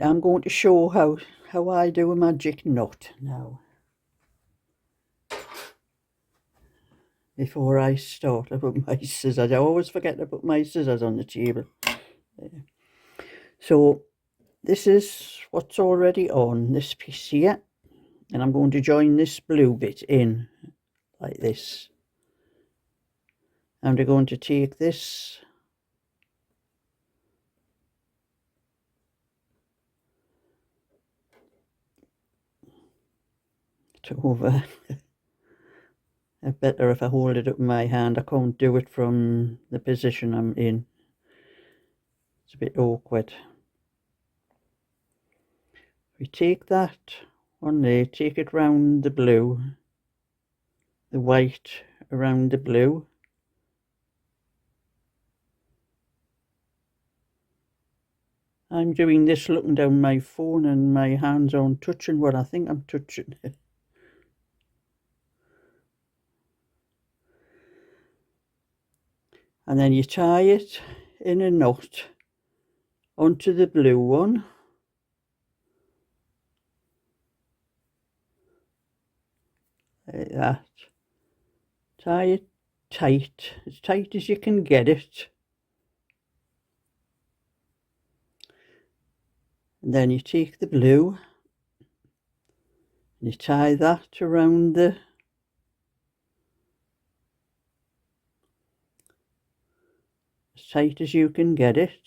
Right, I'm going to show how I do a magic knot now. Before I start, I put my scissors. I always forget to put my scissors on the table. There. So this is what's already on this piece here, and I'm going to join this blue bit in like this. And we're going to take this to over. It's better if I hold it up in my hand. I can't do it from the position I'm in. It's a bit awkward. We take that on there, take it round the blue, the white around the blue. I'm doing this looking down my phone and my hands aren't touching what I think I'm touching. And then you tie it in a knot onto the blue one. Like that. Tie it tight, as tight as you can get it. And then you take the blue and you tie that around the as tight as you can get it.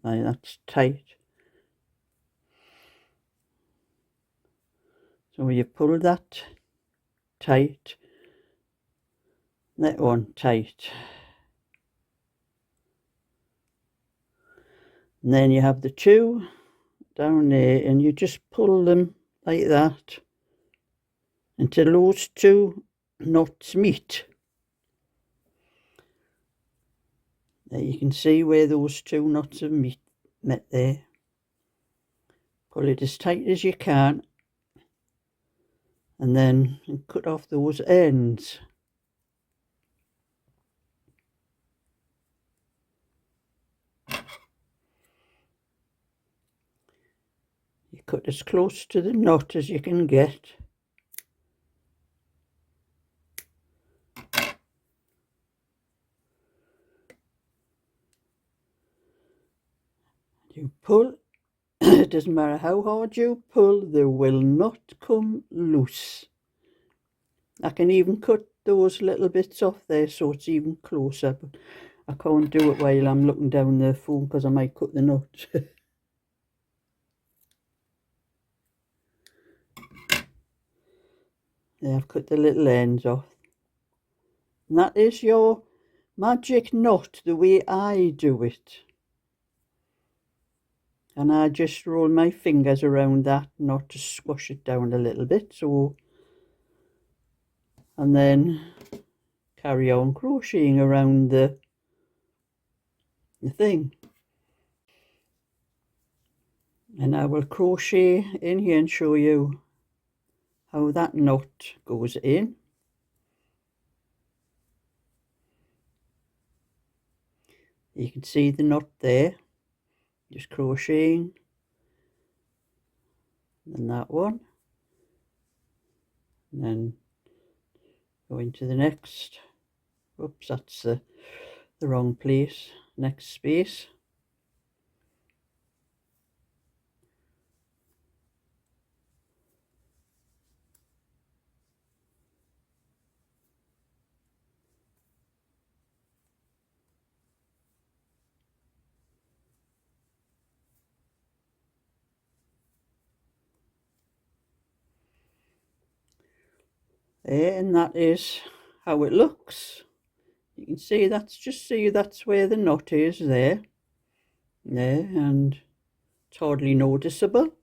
Like that's tight. So you pull that tight, that one tight. And then you have the two down there and you just pull them like that until those two knots meet. There you can see where those two knots have met there. Pull it as tight as you can and then cut off those ends. You cut as close to the knot as you can get. You pull. It doesn't matter how hard you pull, they will not come loose. I can even cut those little bits off there so it's even closer, but I can't do it while I'm looking down the phone because I might cut the knot. There, I've cut the little ends off. And that is your magic knot the way I do it. And I just roll my fingers around that knot to squash it down a little bit. So, and then carry on crocheting around the thing. And I will crochet in here and show you how that knot goes in. You can see the knot there. Just crocheting, and that one, and then go into the next. Oops, that's the wrong place. Next space. There, and that is how it looks. You can see that's where the knot is there. There, and it's hardly noticeable.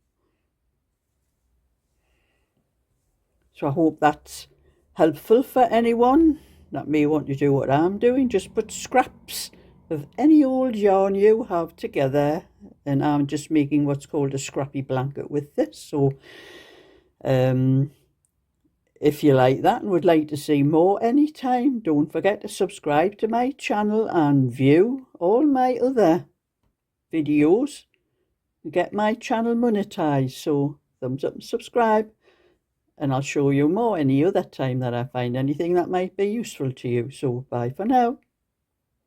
So I hope that's helpful for anyone that may want to do what I'm doing. Just put scraps of any old yarn you have together, and I'm just making what's called a scrappy blanket with this. So if you like that and would like to see more anytime, don't forget to subscribe to my channel and view all my other videos, get my channel monetized. So thumbs up and subscribe, and I'll show you more any other time that I find anything that might be useful to you. So bye for now.